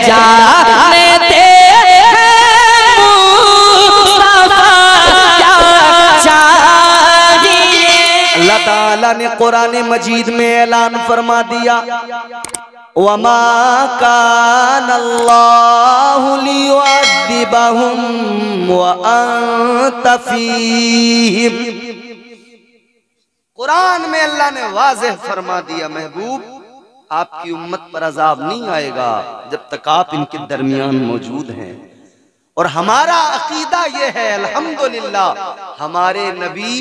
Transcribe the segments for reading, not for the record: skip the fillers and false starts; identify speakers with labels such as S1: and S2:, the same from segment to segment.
S1: जानते अल्लाह ताला ने कुरान मजीद में ऐलान फरमा दिया, वमा कान अल्लाहु लियुअद्दिबहुम व अंत फीहिम। कुरान में अल्लाह ने वाज़ेह फरमा दिया, महबूब आपकी उम्मत पर अजाब नहीं आएगा जब तक आप इनके दरमियान मौजूद हैं। और हमारा अकीदा ये है अल्हम्दुलिल्लाह, हमारे नबी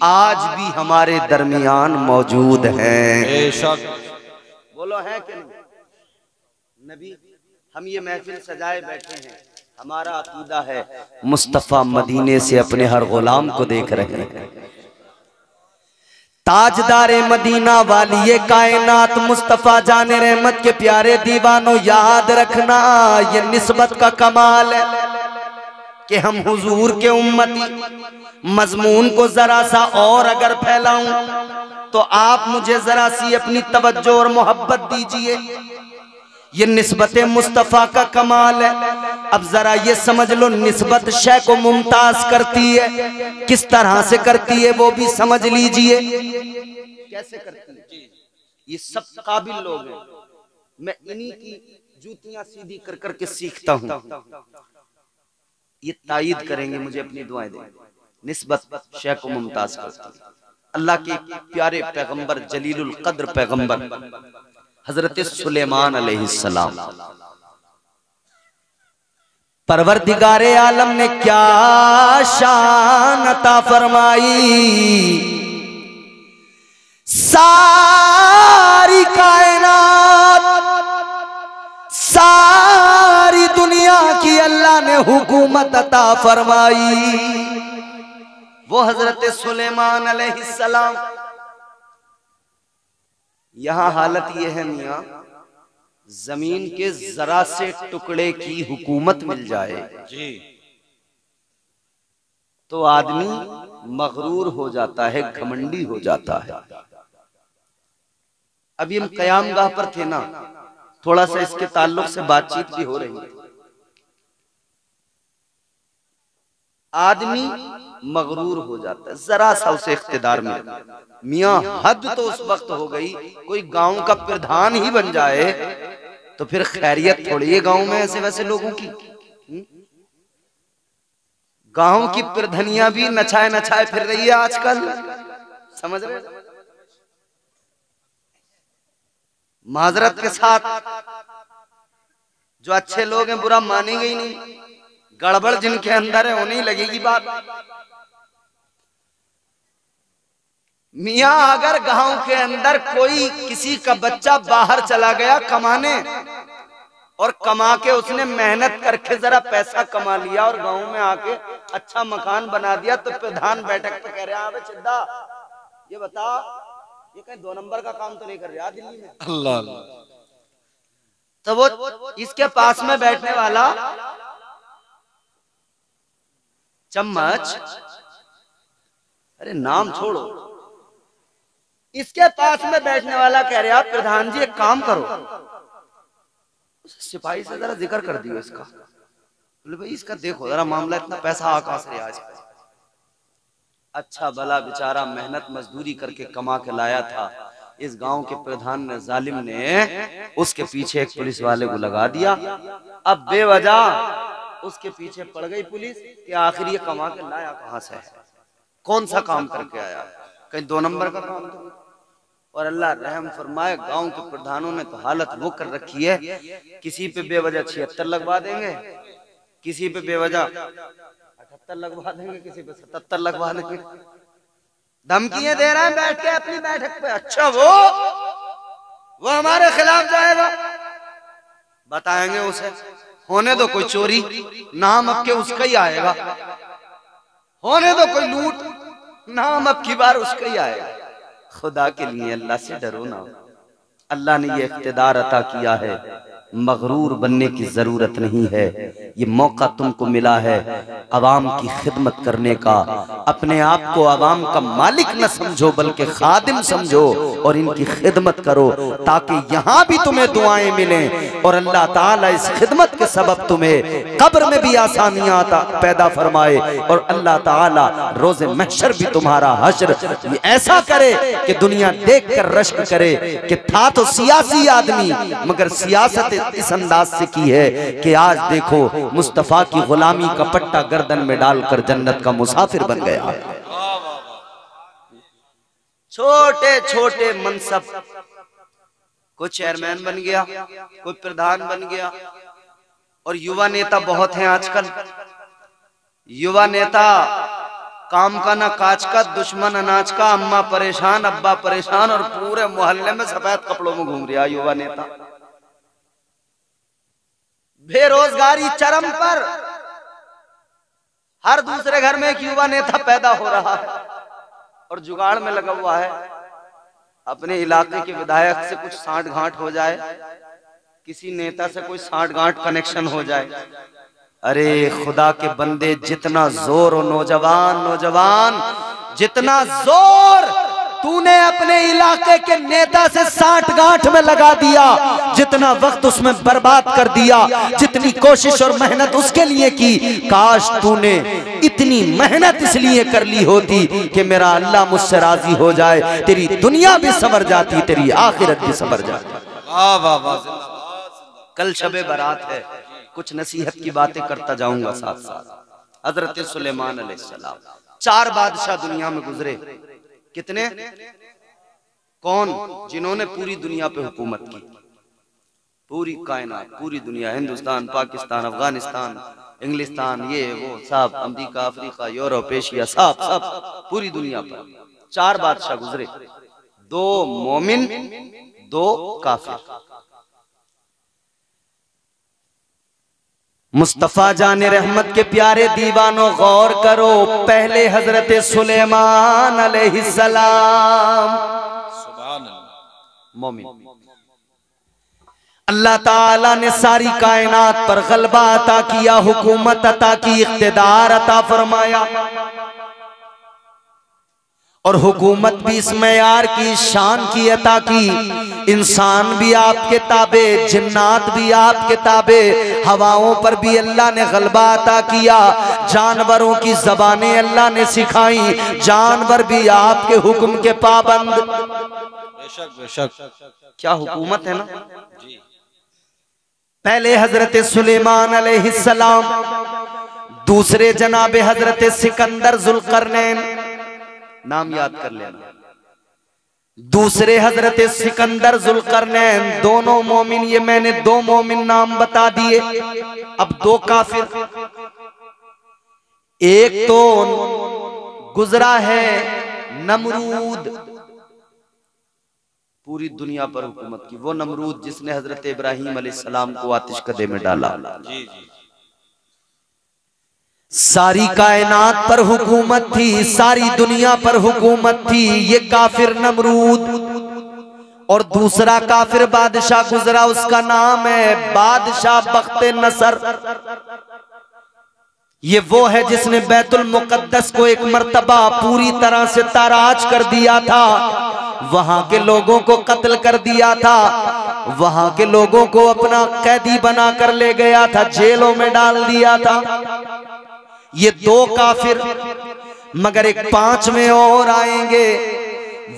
S1: आज भी हमारे दरमियान मौजूद हैं। बोलो है कि नहीं? नबी, हम ये महफिल सजाए बैठे हैं, हमारा अकीदा है मुस्तफा मदीने से अपने हर गुलाम को देख रहे हैं। ताजदारे मदीना वाली ये कायनात मुस्तफा जाने रहमत के प्यारे दीवानों, याद रखना ये निस्बत का कमाल है कि हम हुजूर के उम्मती। मजमून को जरा सा और अगर फैलाऊं तो आप मुझे जरा सी अपनी तवज्जो और मोहब्बत दीजिए। ये निस्बत मुस्तफ़ा का कमाल है। अब जरा ये समझ लो, निस्बत शय को मुमताज करती है, किस तरह से करती है वो भी समझ लीजिए। कैसे करती है? ये सब काबिल लोग हैं, मैं इन्हीं की जूतियां सीधी कर करके सीखता हूं। ये तायीद करेंगे, मुझे अपनी दुआएं दें। निस्बत शय को मुमताज करती है। अल्लाह के प्यारे पैगंबर, जलीलुल कद्र पैगंबर हजरत सुलेमान अलैहिस्सलाम, परवरदिगारे आलम ने क्या शान अता फरमाई। सारी कायनात, सारी दुनिया की अल्लाह ने हुकूमत अता फरमाई। वो हजरत सुलेमान अलैहिस्सलाम। यहां हालत यह है मियां, जमीन के जरा से टुकड़े की हुकूमत मिल जाए जी तो आदमी मगरूर हो जाता है, घमंडी हो जाता है। अभी हम कयामगाह पर थे ना, थोड़ा सा इसके ताल्लुक से बातचीत भी हो रही है। आदमी मगरूर हो जाता है, जरा सा उसे इख्तिदार में। मियां हद तो उस वक्त हो गई, कोई गांव का प्रधान ही बन जाए तो फिर खैरियत थोड़ी है गांव में ऐसे वैसे लोगों की। गांव की प्रधनिया भी नचाए नचाए फिर रही है आजकल, समझ रहे? माजरत के साथ जो अच्छे लोग हैं बुरा मानेंगे ही नहीं, गड़बड़ जिनके अंदर है उन्हें लगेगी बात। मियां अगर गांव के अंदर कोई किसी का बच्चा बाहर चला गया कमाने, और कमा के उसने मेहनत करके जरा पैसा कमा लिया और गांव में आके अच्छा मकान बना दिया, तो प्रधान बैठक पे कह रहे हैं, चिद्दा ये बता, ये कहीं 2 नंबर का काम तो नहीं कर रहा दिल्ली में? अल्लाह अल्लाह। तो वो इसके पास में बैठने वाला चम्मच, अरे नाम छोड़ो, इसके पास में बैठने वाला कह रहा प्रधान जी एक काम करो, सिपाही से जरा जिक्र कर दियो इसका। बोले भाई इसका देखो जरा मामला, इतना पैसा आकाश से आज। अच्छा भला बेचारा मेहनत मजदूरी करके कमा के लाया था, इस गांव के प्रधान ने, जालिम ने उसके पीछे एक पुलिस वाले को लगा दिया। अब बेवजह उसके पीछे पड़ गई पुलिस कि आखिर ये कमा के लाया कहां से है, कौन सा काम करके आया, कहीं 2 नंबर का काम तो। और अल्लाह रहम फरमाए, गांव के प्रधानों ने तो हालत वो कर रखी है, किसी पे बेवजह 76 लगवा देंगे, किसी पे बेवजह 78 लगवा देंगे, किसी पे 77 लगवा देंगे, धमकियां दे रहे हैं बैठ के अपनी बैठक पे। अच्छा वो हमारे खिलाफ जाएगा, बताएंगे उसे, होने दो कोई चोरी, नाम अब के उसका ही आएगा, होने दो कोई लूट, नाम अब की बार उसका ही आएगा। खुदा के लिए अल्लाह से डरो ना, अल्लाह ने ये इख्तिदार अता किया है, मगरूर बनने की जरूरत नहीं है। ये मौका तुमको मिला है अवाम की खिदमत करने का। अपने आप को अवाम का मालिक न समझो बल्कि खादिम समझो और इनकी खिदमत करो, ताकि यहाँ भी तुम्हें दुआएं मिलें और अल्लाह ताला इस खिदमत के सबब तुम्हें कब्र में भी आसानियां पैदा फरमाए और अल्लाह ताला रोज़े महशर भी तुम्हारा हश्र ऐसा करे कि दुनिया देख कर रश्क करे कि था तो सियासी आदमी मगर सियासत इस अंदाज से की है कि आज देखो मुस्तफा की गुलामी का पट्टा गर्दन में डालकर जन्नत का मुसाफिर बन गया। छोटे छोटे मनसब, कोई चेयरमैन बन गया, कोई प्रधान बन गया। और युवा नेता बहुत हैं आजकल। युवा नेता काम का ना काज का, दुश्मन अनाज का, अम्मा परेशान अब्बा परेशान और पूरे मोहल्ले में सफेद कपड़ों में घूम रहा युवा नेता। बेरोजगारी चरम पर, हर दूसरे घर में एक युवा नेता पैदा हो रहा है और जुगाड़ में लगा हुआ है। अपने इलाके के विधायक से कुछ साठ गांठ हो जाए, किसी नेता से कोई साठ गांठ कनेक्शन हो जाए। अरे खुदा के बंदे, जितना जोर हो नौजवान जितना जोर तूने अपने इलाके के नेता से साठ गांठ में लगा दिया, जितना वक्त उसमें बर्बाद कर दिया, जितनी कोशिश और मेहनत उसके लिए की, काश तूने इतनी मेहनत इसलिए कर ली होती कि मेरा अल्लाह मुझसे राजी हो जाए, तेरी दुनिया भी संवर जाती, तेरी आखिरत भी संवर जाती। कल शबे बारात है, कुछ नसीहत की बातें करता जाऊंगा साथ साथ। हजरत सुलेमान अलैहिस्सलाम, 4 बादशाह दुनिया में गुजरे। कितने? कौन? जिन्होंने पूरी दुनिया पे हुकूमत की, पूरी कायनात, पूरी दुनिया, हिंदुस्तान, पाकिस्तान, अफगानिस्तान, इंग्लिस्तान, ये वो सब, अमेरिका, अफ्रीका, यूरोप, एशिया, सब पूरी दुनिया पर 4 बादशाह गुजरे। 2 मोमिन, 2 काफिर। मुस्तफा जाने रहमत के प्यारे दीवानों गौर करो, पहले हजरत सुलेमान अलैहिस्सलाम मोमिन, अल्लाह ताला ने सारी कायनात पर गलबा अता किया, हुकूमत अता की, इख्तिदार अता फरमाया और हुकूमत भी इस मयार की, शान की अता की। इंसान भी आपके ताबे, जिन्नात भी आपके ताबे, हवाओं पर भी अल्लाह ने गलबा अता किया, जानवरों की ज़बानें अल्लाह ने सिखाई, जानवर भी आपके हुक्म के पाबंद। बेशक बेशक, क्या हुकूमत है ना जी। पहले हजरत सुलेमान अलैहिस्सलाम, दूसरे जनाबे हजरत सिकंदर जुल्करनैन, नाम याद कर लेना। दूसरे हजरत सिकंदर जुल्करनैन, दोनों मोमिन। ये मैंने 2 मोमिन नाम बता दिए, अब 2 काफिर। एक तो गुजरा है नमरूद, पूरी दुनिया पर हुकूमत की, वो नमरूद जिसने हजरत इब्राहीम अलैहिस्सलाम को आतिश कदे में डाला। जी जी। सारी कायनात पर हुकूमत थी, सारी दुनिया पर हुकूमत थी, ये काफिर नमरूद। और दूसरा काफिर बादशाह गुजरा, उसका नाम है बादशाह बख्ते नसर। ये वो है जिसने बैतुल मुकद्दस को एक मर्तबा पूरी तरह से ताराज कर दिया था, वहां के लोगों को कत्ल कर दिया था, वहां के लोगों को अपना कैदी बनाकर ले गया था, जेलों में डाल दिया था। ये 2 काफिर, मगर एक 5वें और आएंगे,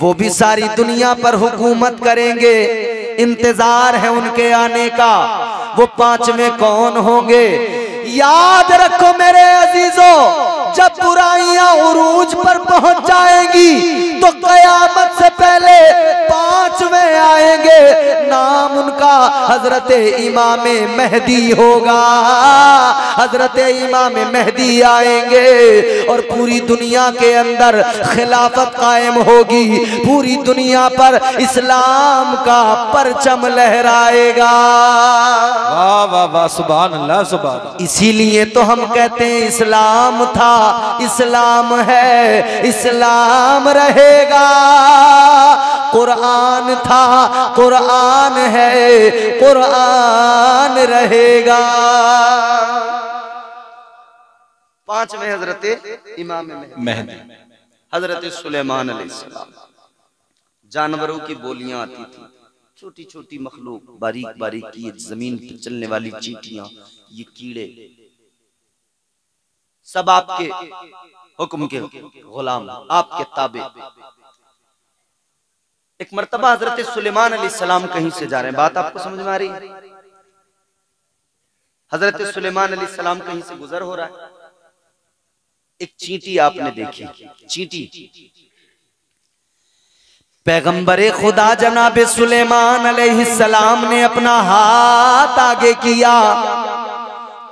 S1: वो भी सारी दुनिया पर हुकूमत करेंगे, इंतजार है उनके आने का। वो 5वें कौन होंगे? याद रखो मेरे अजीजों, जब बुराइयां उरूज पर पहुंच जाएंगी तो कयामत से पहले 5वें आएंगे, नाम उनका हजरत इमाम मेहदी होगा। हजरत इमाम मेहदी आएंगे और पूरी दुनिया के अंदर खिलाफत कायम होगी, पूरी दुनिया पर इस्लाम का परचम लहराएगा।
S2: वाह वाह वाह, सुभान अल्लाह सुभान अल्लाह।
S1: इसीलिए तो हम कहते हैं इस्लाम था, इस्लाम है, इस्लाम रहेगा। कुरान था, कुरान है, कुरान रहेगा। पांचवें हजरत इमाम मेहदी, हजरत सुलेमान अलैहिस्सलाम। जानवरों की बोलियां आती थी, छोटी छोटी मखलूक, बारीक बारीक की जमीन पर चलने वाली चींटियां, ये कीड़े, सब आपके हुक्म के गुलाम, आपके ताबे। एक मर्तबा हजरत सुलेमान अलैहिस्सलाम कहीं से जा रहे हैं, बात आपको समझ में आ रही है? हजरत सुलेमान अलैहिस्सलाम कहीं से गुजर हो रहा है, एक चींटी आपने देखी, चींटी। पैगंबरे खुदा जनाब सुलेमान अलैहिस्सलाम ने अपना हाथ आगे किया,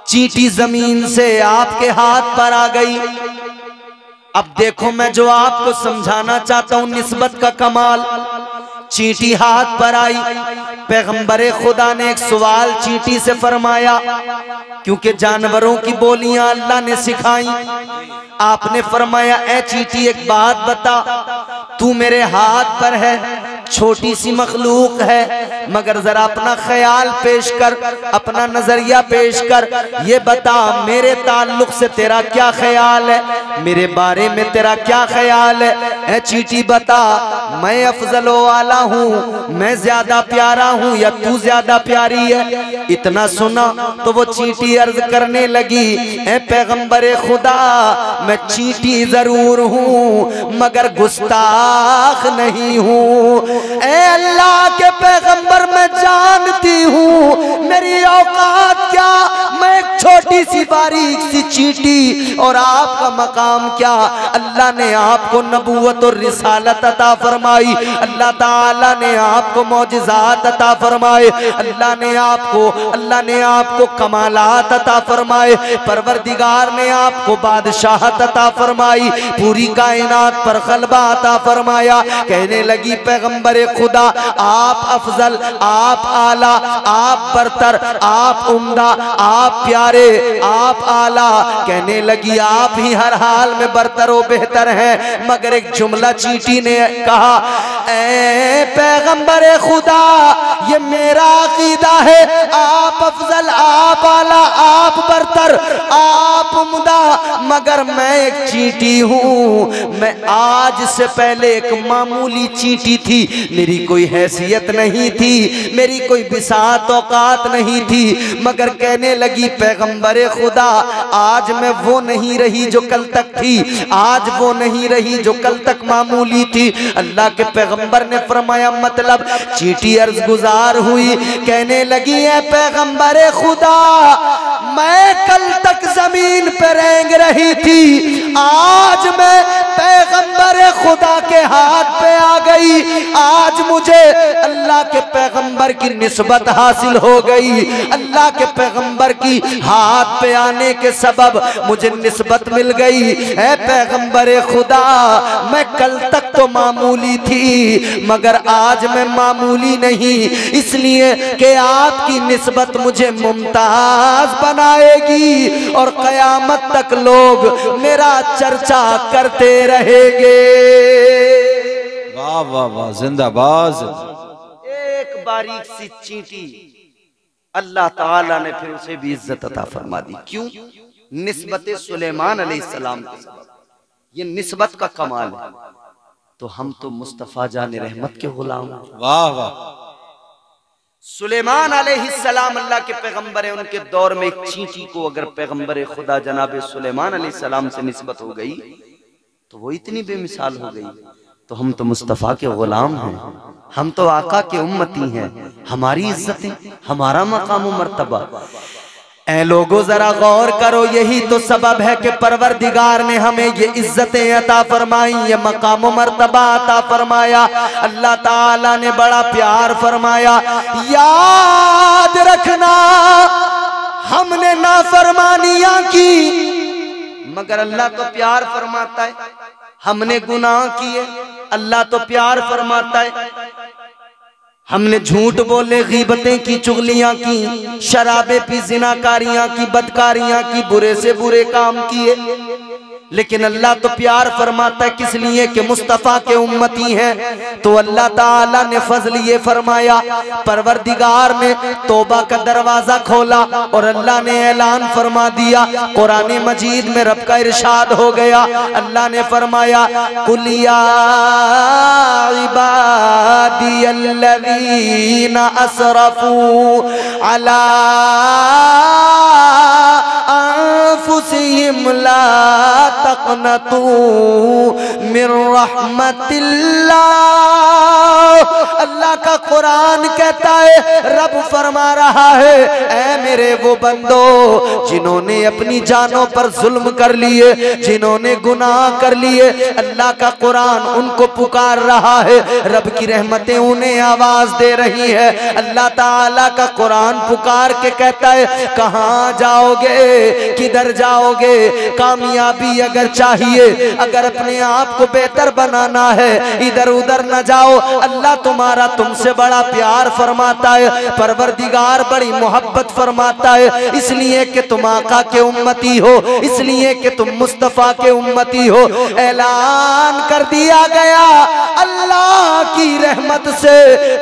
S1: चींटी जमीन से आपके हाथ पर आ गई। अब देखो मैं जो आपको समझाना चाहता हूं, निस्बत का कमाल। चींटी हाथ पर आई, पैगंबरे खुदा ने एक सवाल चींटी से फरमाया, क्योंकि जानवरों की बोलियां अल्लाह ने सिखाई। आपने फरमाया, ए चींटी एक बात बता, तू मेरे हाथ पर है, छोटी सी मखलूक है, मगर जरा अपना ख्याल पेश कर, अपना नजरिया पेश कर, ये बता मेरे ताल्लुक से तेरा क्या ख्याल है, मेरे बारे में तेरा क्या ख्याल है? ए चींटी बता, मैं अफजलो वाला हूँ, मैं ज्यादा प्यारा हूँ या तू ज्यादा प्यारी है? इतना सुना तो वो चींटी अर्ज करने लगी, ए पैगंबरे खुदा, मैं चींटी जरूर हूँ मगर गुस्ताख नहीं हूँ। ए अल्लाह के पैगंबर, मैं जानती हूँ मेरी औकात क्या, मैं एक छोटी सी बारीक सी चींटी, और आपका मकाम क्या। अल्लाह ने आपको नबूवत और रिसालत अता फरमाई, अल्लाह ताला ने आपको मौजिज़ात अता फरमाए, अल्लाह ने आपको कमालात अता फरमाए, परवरदिगार ने आपको बादशाहत अता फरमाई, पूरी कायनात पर गलबा अता फरमाया। कहने लगी, पैगंबरे खुदा, आप अफजल, आप आला, आप बरतर, आप उम्दा, आप प्यारे, आप आला। कहने लगी, आप ही हर हाल में बरतर व बेहतर हैं। मगर एक जुमला चींटी ने कहा, ए पैगंबरे खुदा, ये मेरा अकीदा है, आप अफजल, आप आला, आप बरतर, आप उम्दा, मगर मैं एक चींटी हूँ। मैं आज से पहले एक मामूली चींटी थी, मेरी कोई हैसियत नहीं थी, मेरी कोई बिसात औकात नहीं थी। मगर कहने लगी, पैगंबरे खुदा, आज मैं वो नहीं रही जो कल तक थी, आज वो नहीं रही जो कल तक मामूली थी। अल्लाह के पैगंबर ने फरमाया, मतलब? चींटी अर्ज गुजार हुई, कहने लगी, है पैगंबरे खुदा, मैं कल तक जमीन पर रेंग रही थी, आज मैं पैगंबरे खुदा के हाथ पे आ गई, आज मुझे अल्लाह के पैगंबर की निस्बत हासिल हो गई। अल्लाह के पैगंबर की हाथ पे आने के सबब मुझे निस्बत मिल गई। ऐ पैगंबरे खुदा, मैं कल तक तो मामूली थी, मगर आज मैं मामूली नहीं, इसलिए कि आपकी निस्बत मुझे मुमताज बनाएगी और कयामत तक लोग मेरा चर्चा करते रहेंगे।
S2: वाह वाह वाह, जिंदाबाद।
S1: एक बारीक सी चींटी, अल्लाह ताला ने फिर उसे भी इज्जत अता फरमा दी। क्यों? निस्बत सुलेमान अलैहिस्सलाम के सबब। ये निस्बत का कमाल है। तो हम तो मुस्तफा जाने रहमत के गुलाम।
S2: वाह वाह।
S1: सुलेमान अलैहिस्सलाम अल्लाह के पैगंबर है, उनके दौर में एक चींटी को अगर पैगंबर खुदा जनाब सुलेमान अलैहिस्सलाम से निस्बत हो गई तो वो इतनी बेमिसाल हो गई। तो हम तो मुस्तफ़ा के गुलाम हैं, हम तो आका के उम्मती हैं, हमारी इज्जतें, हमारा मकाम मर्तबा। ऐ लोगो जरा गौर करो, यही तो सबब है कि परवरदिगार ने हमें ये इज्जतें अता फरमाई, ये मकाम मर्तबा अता फरमाया। अल्लाह ताला ने बड़ा प्यार फरमाया। याद रखना, हमने नाफरमानियां की मगर अल्लाह तो प्यार फरमाता है, हमने गुनाह किए अल्लाह तो प्यार फरमाता है, हमने झूठ बोले, गीबतें की, चुगलियां की, शराबे पी, जिनाकारियां की, बदकारियां की, बुरे से बुरे काम किए, लेकिन अल्लाह तो प्यार फरमाता है किस लिए कि मुस्तफ़ा के उम्मती हैं। तो अल्लाह ताला ने फजल ये फरमाया, परवरदिगार ने तौबा का दरवाजा खोला और अल्लाह ने ऐलान फरमा दिया। कुरान मजीद में रब का इरशाद हो गया, अल्लाह ने फरमाया कुल या इबादियल्लज़ीना असरफू अला अंफुसिहिम ला तक़नतू मिर रहमतिल्लाह। अल्लाह का कुरान कहता है, रब फरमा रहा है, ऐ मेरे वो बंदो जिन्होंने अपनी जानों पर जुल्म कर लिए, जिन्होंने गुनाह कर लिए, अल्लाह का कुरान उनको पुकार रहा है, रब की रहमतें उन्हें आवाज दे रही है। अल्लाह ताला का कुरान पुकार के कहता है कहाँ जाओगे, किधर जाओगे, कामयाबी अगर चाहिए, अगर अपने आप को बेहतर बनाना है, इधर उधर न जाओ। अल्लाह तुम्हारा तुमसे बड़ा प्यार फरमाता है, परवरदिगार बड़ी मोहब्बत फरमाता है, इसलिए कि तुम आका के उम्मती हो, इसलिए कि तुम मुस्तफा के उम्मती हो। ऐलान कर दिया गया, अल्लाह की रहमत से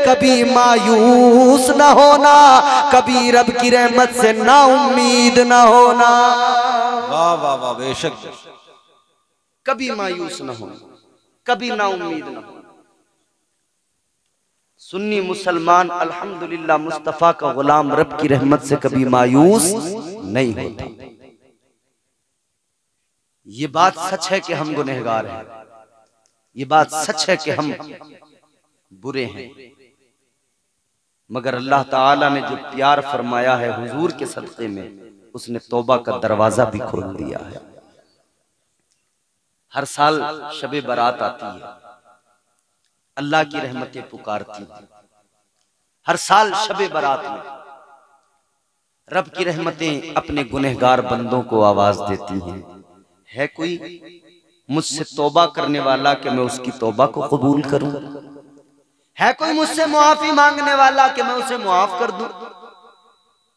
S1: कभी मायूस न होना, कभी रब की रहमत से ना उम्मीद न होना।
S2: वाह वाह वाह, बेशक
S1: कभी मायूस न होना, कभी ना उम्मीद न होना। सुन्नी मुसलमान अल्हम्दुलिल्लाह मुस्तफा का गुलाम रब की रहमत से कभी मायूस नहीं होता। ये बात सच है कि हम गुनहगार हैं, ये बात सच है कि हम बुरे हैं, मगर अल्लाह ताला ने जो प्यार फरमाया है हुजूर के सदक़े में, उसने तौबा का दरवाजा भी खोल दिया है। हर साल शबे बारात आती है, अल्लाह की रहमतें पुकारती हैं। हर साल शबे बारात में रब की रहमतें अपने गुनहगार बंदों को आवाज देती हैं। है कोई मुझसे तौबा करने वाला कि मैं उसकी तौबा को कबूल करूं? है कोई मुझसे मुआफी मांगने वाला कि मैं उसे मुआफ कर दूं?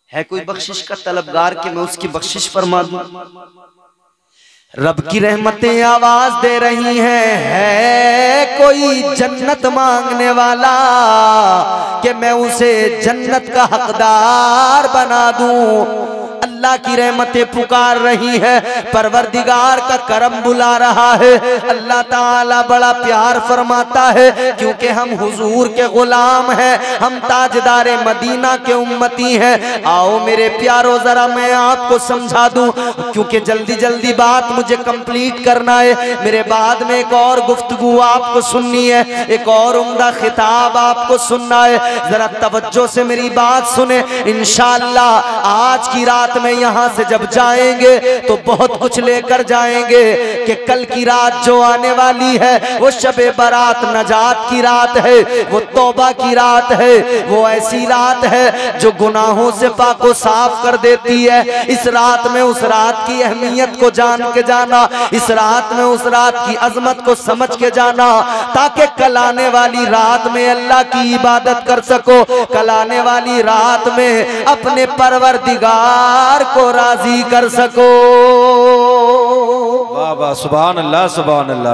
S1: है कोई बख्शिश का तलबगार कि मैं उसकी बख्शिश फरमा दूं? रब की रहमतें आवाज दे रही हैं, है कोई जन्नत मांगने वाला कि मैं उसे जन्नत का हकदार बना दूं? अल्लाह की रहमतें पुकार रही है, परवरदिगार का करम बुला रहा है। अल्लाह ताला बड़ा प्यार फरमाता है, क्योंकि हम हुजूर के गुलाम हैं, हम ताजदारे मदीना के उम्मती हैं। आओ मेरे प्यारो, जरा मैं आपको समझा दूं, क्योंकि जल्दी जल्दी बात मुझे कंप्लीट करना है। मेरे बाद में एक और गुफ्तगू आपको सुननी है, एक और उम्दा खिताब आपको सुनना है। जरा तवज्जो से मेरी बात सुने। इंशाअल्लाह आज की रात में यहाँ से जब जाएंगे तो बहुत कुछ लेकर जाएंगे कि कल की रात जो आने वाली है वो शबे बारात नजात की रात है, वो तौबा की रात है, वो ऐसी रात है जो गुनाहों से पाको साफ कर देती है। इस रात में उस रात की अहमियत को जान के जाना, इस रात में उस रात की अजमत को समझ के जाना, ताकि कल आने वाली रात में अल्लाह की इबादत कर सको, कल आने वाली रात में अपने परवरदिगार को राजी कर सको।
S2: वाह वाह, सुभान अल्लाह सुभान अल्लाह।